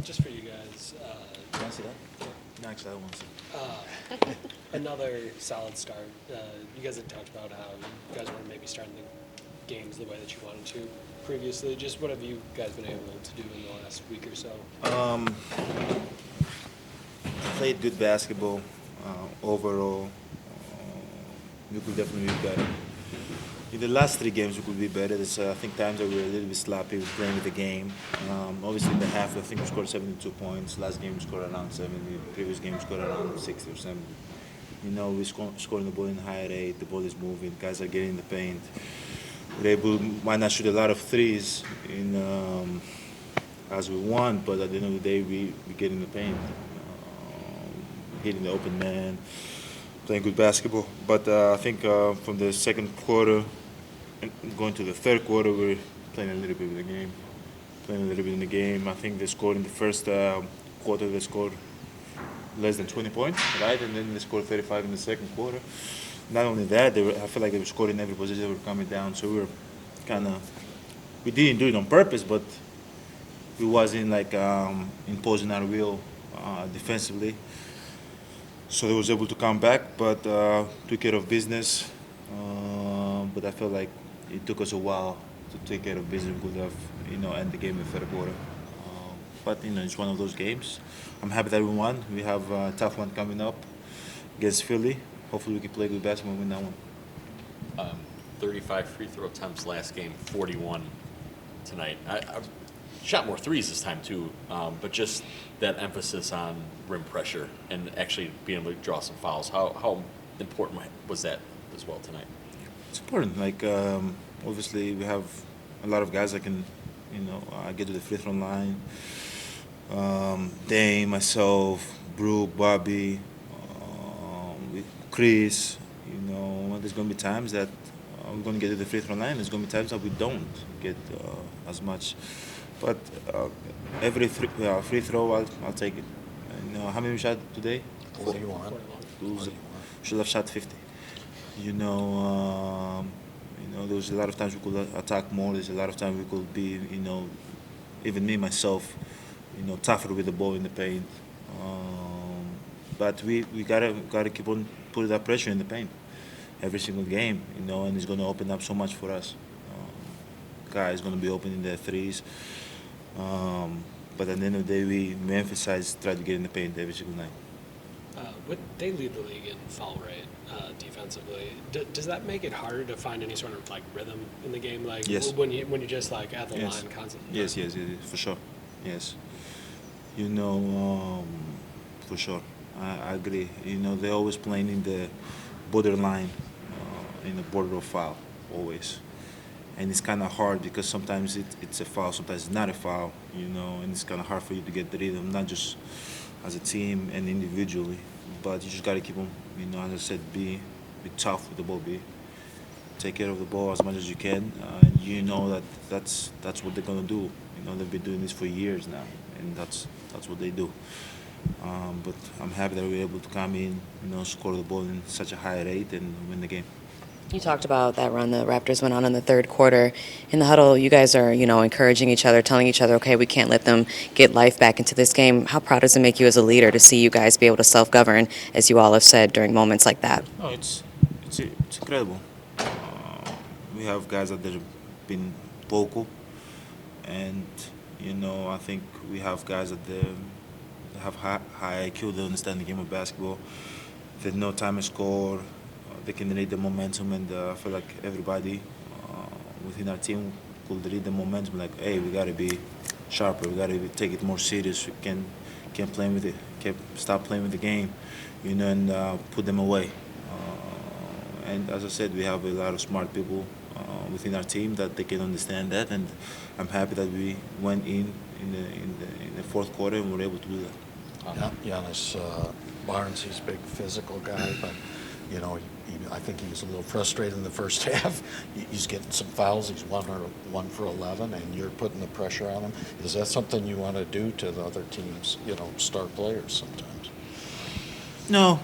just for you guys, You want to see that? No, actually, I don't want to see another solid start. You guys had talked about how you guys weren't maybe starting the games the way that you wanted to previously. Just what have you guys been able to do in the last week or so? Played good basketball overall. We could definitely be better. In the last three games, we could be better. There's, I think times that we were a little bit sloppy with playing with the game. Obviously, in the half, I think we scored 72 points. Last game, we scored around 70. Previous game, we scored around 60 or 70. You know, we scoring the ball in high rate. The ball is moving. Guys are getting in the paint. We're able, might not shoot a lot of threes as we want, but at the end of the day, we get in the paint, hitting the open man, playing good basketball. But I think from the second quarter, going to the third quarter, we're playing a little bit of the game. Playing a little bit in the game. I think they scored in the first quarter, they scored less than 20 points, right? And then they scored 35 in the second quarter. Not only that, I feel like they were scoring every possession, they were coming down. So we were we didn't do it on purpose, but we wasn't like imposing our will defensively. So they was able to come back, but took care of business. But I felt like it took us a while to take care of business. We could have, end the game in the third quarter. But it's one of those games. I'm happy that we won. We have a tough one coming up against Philly. Hopefully we can play good basketball and win that one. 35 free throw attempts last game, 41 tonight. I shot more threes this time too, but just that emphasis on rim pressure and actually being able to draw some fouls. How important was that as well tonight? It's important. Like obviously we have a lot of guys that can, get to the free throw line. Dame, myself, Brooke, Bobby, Chris. There's going to be times that we're going to get to the free throw line. There's going to be times that we don't get as much. But every free throw, I'll take it. How many we shot today? 41. Should have shot 50. There was a lot of times we could attack more. There's a lot of times we could be, even me myself, tougher with the ball in the paint. But we gotta keep on putting that pressure in the paint every single game, and it's gonna open up so much for us. Guys gonna be opening their threes. But at the end of the day, we emphasize try to get in the paint every single night. They lead the league in foul rate defensively. Does that make it harder to find any sort of like rhythm in the game? Like yes. when you're just like at the yes. line constantly. Yes, for sure. Yes. For sure. I agree. They're always playing in the borderline, in the border of foul, always. And it's kind of hard because sometimes it's a foul, sometimes it's not a foul, and it's kind of hard for you to get the rhythm, not just as a team and individually, but you just got to keep them, as I said, be tough with the ball, take care of the ball as much as you can, and that's what they're going to do. They've been doing this for years now, and that's what they do. But I'm happy that we were able to come in, score the ball in such a high rate and win the game. You talked about that run the Raptors went on in the third quarter. In the huddle, you guys are, encouraging each other, telling each other, okay, we can't let them get life back into this game. How proud does it make you as a leader to see you guys be able to self-govern, as you all have said, during moments like that? Oh, it's incredible. We have guys that have been vocal, and, I think we have guys that they have high IQ, they understand the game of basketball. They know time to score. They can read the momentum, and I feel like everybody within our team could read the momentum. Like, hey, we gotta be sharper. We gotta take it more serious. We can't play with it. Can't stop playing with the game, and put them away. And as I said, we have a lot of smart people within our team that they can understand that, and I'm happy that we went in the fourth quarter and were able to do that. Giannis Barnes, he's a big physical guy, but I think he was a little frustrated in the first half. He's getting some fouls. He's 1 for 11, and you're putting the pressure on him. Is that something you want to do to the other teams? Star players sometimes. No,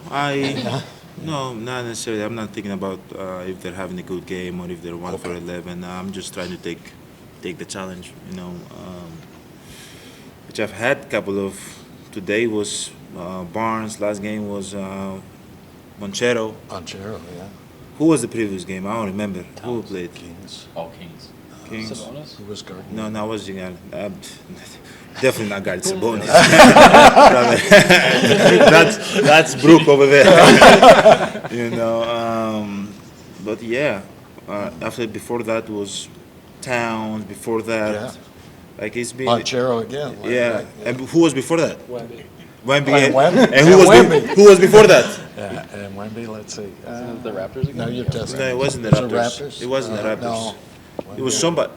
no, not necessarily. I'm not thinking about if they're having a good game or if they're 1 for 11. I'm just trying to take the challenge. which I've had a couple of. Today was Barnes. Last game was Monchero. Onchero, yeah. Who was the previous game? I don't remember. Who played? Kings. All Kings. Kings. Sabonis? Who was guarding? No, I was definitely not guarding Sabonis. that's Brook over there. But yeah, before that was Towns. Before that, Yeah. like it's been. Onchero again. Yeah, right, and who was before that? Wemby. Wemby. And Wemby. And who And was Wemby. who was before that? Yeah, and Wemby, let's see. The Raptors again? No, you're testing. No, it wasn't the Was Raptors. It wasn't the Raptors. No. It was somebody.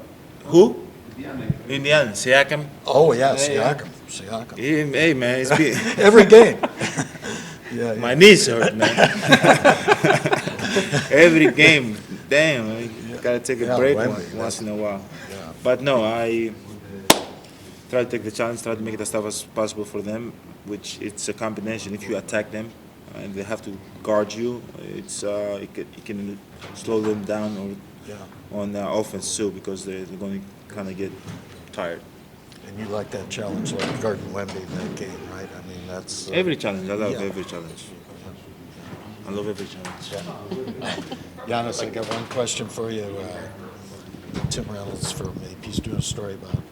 Who? Indiana. Siakam. Oh, yeah, Yeah, Siakam. Siakam. Hey man, it's been, Every game. Yeah, my knees hurt, man. Every game, damn, I gotta take a Yeah, break Wemby, once in a while. yeah. But no, I try to take the challenge, try to make it as tough as possible for them. Which it's a combination. If you attack them and they have to guard you, it can slow them down or Yeah. on offense too because they're going to kind of get tired. And you like that challenge, like guarding Wemby in that game, right? I mean, that's... Every challenge, I love yeah. every challenge. I love every challenge. Giannis, I got one question for you. Tim Reynolds for me, he's doing a story about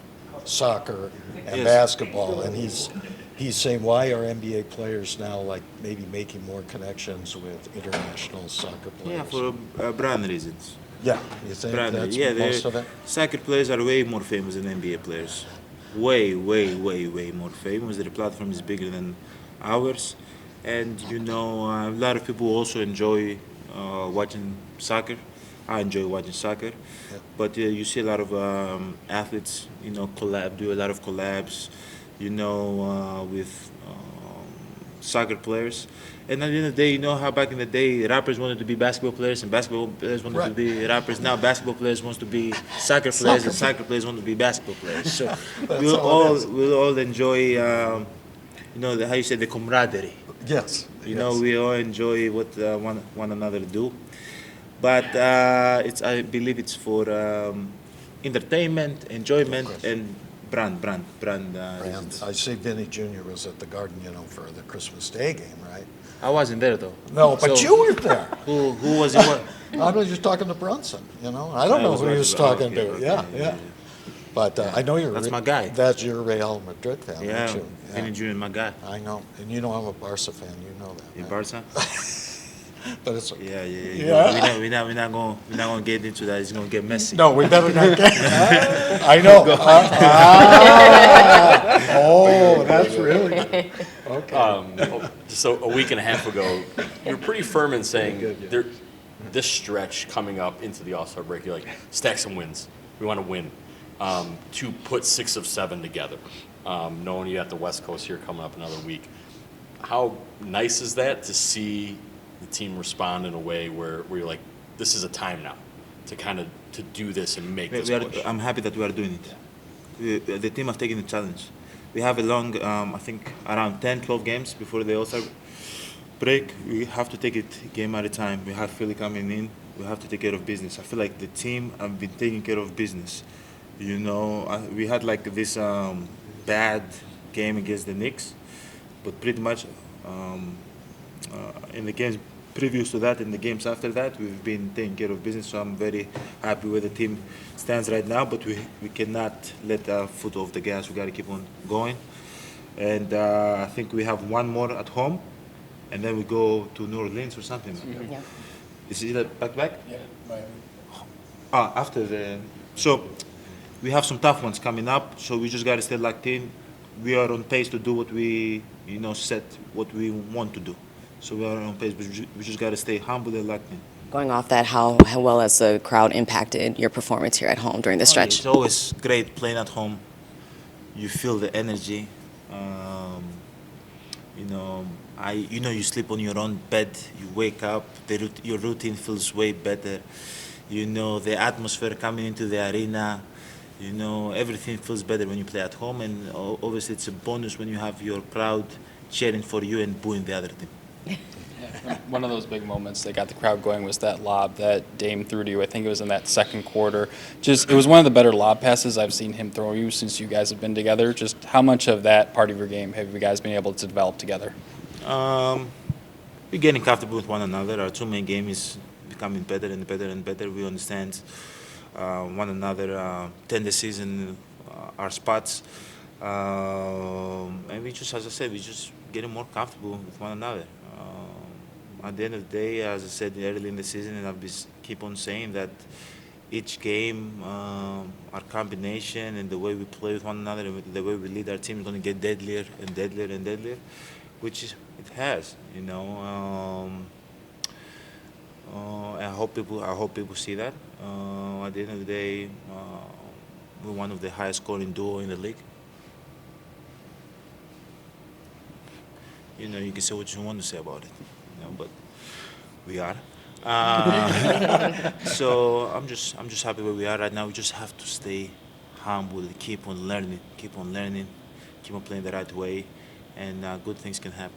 soccer and Yes. basketball, and he's saying why are NBA players now like maybe making more connections with international soccer players? Yeah, for brand reasons. Yeah, you think Brand, that's yeah, most of it? soccer players are way more famous than NBA players. Way more famous. Their platform is bigger than ours. And, a lot of people also enjoy watching soccer. I enjoy watching soccer. Yeah. But you see a lot of athletes, do a lot of collabs, with soccer players. And at the end of the day, how back in the day, rappers wanted to be basketball players and basketball players wanted to Right. be rappers. Now basketball players want to be soccer players and soccer players want to be basketball players. So we'll all enjoy, how you say, the camaraderie. Yes. yes. We all enjoy what one another do. But I believe it's for entertainment, enjoyment, and brand. And I see Vinny Jr. was at the Garden, for the Christmas Day game, right? I wasn't there though. No, but So, you were there. Who was it? What? I was just talking to Brunson, I don't know who he was talking to. Yeah. But I know you're... That's my guy. That's your Real Madrid fan, Yeah, aren't you? Vinny Jr. my guy. I know. And I'm a Barca fan, you know that. In right? Barca? But it's... Yeah. Yeah. We're not gonna get into that. It's gonna get messy. No, we better not get... I know. Oh, that's really... Okay. So a week and a half ago, you were pretty firm in saying this stretch coming up into the All-Star break, you're like, stack some wins. We want to win. To put 6 of 7 together, knowing you got the West Coast here coming up another week. How nice is that to see the team respond in a way where you're like, this is a time now to kind of to do this and make this push? I'm happy that we are doing it. The team have taken the challenge. We have a long, I think, around 10, 12 games before the All-Star break. We have to take it game at a time. We have Philly coming in. We have to take care of business. I feel like the team have been taking care of business. We had like this bad game against the Knicks, but pretty much in the games previous to that and the games after that, we've been taking care of business. So I'm very happy where the team stands right now, but we cannot let our foot off the gas. We got to keep on going. And I think we have one more at home, and then we go to New Orleans or something. Mm-hmm. Yeah. Is it a back-to-back? Yeah, Miami. After the... So we have some tough ones coming up, so we just got to stay locked in. We are on pace to do what we, set what we want to do. So we are on pace, but we just got to stay humble and locked in. Going off that, how well has the crowd impacted your performance here at home during this stretch? It's always great playing at home. You feel the energy. You sleep on your own bed. You wake up. Your routine feels way better. The atmosphere coming into the arena. Everything feels better when you play at home. And obviously, it's a bonus when you have your crowd cheering for you and booing the other team. One of those big moments that got the crowd going was that lob that Dame threw to you. I think it was in that second quarter. It was one of the better lob passes I've seen him throw you since you guys have been together. Just how much of that part of your game have you guys been able to develop together? We're getting comfortable with one another. Our two-man game is becoming better and better and better. We understand one another, tendencies and our spots. And we just, as I said, we just getting more comfortable with one another. At the end of the day, as I said early in the season, and I'll keep on saying that each game, our combination and the way we play with one another and the way we lead our team is going to get deadlier and deadlier and deadlier, which it has, you know. I hope people see that. At the end of the day, we're one of the highest scoring duo in the league. You know, you can say what you want to say about it, you know, but we are. So I'm just happy where we are right now. We just have to stay humble, keep on learning, keep on playing the right way, and good things can happen.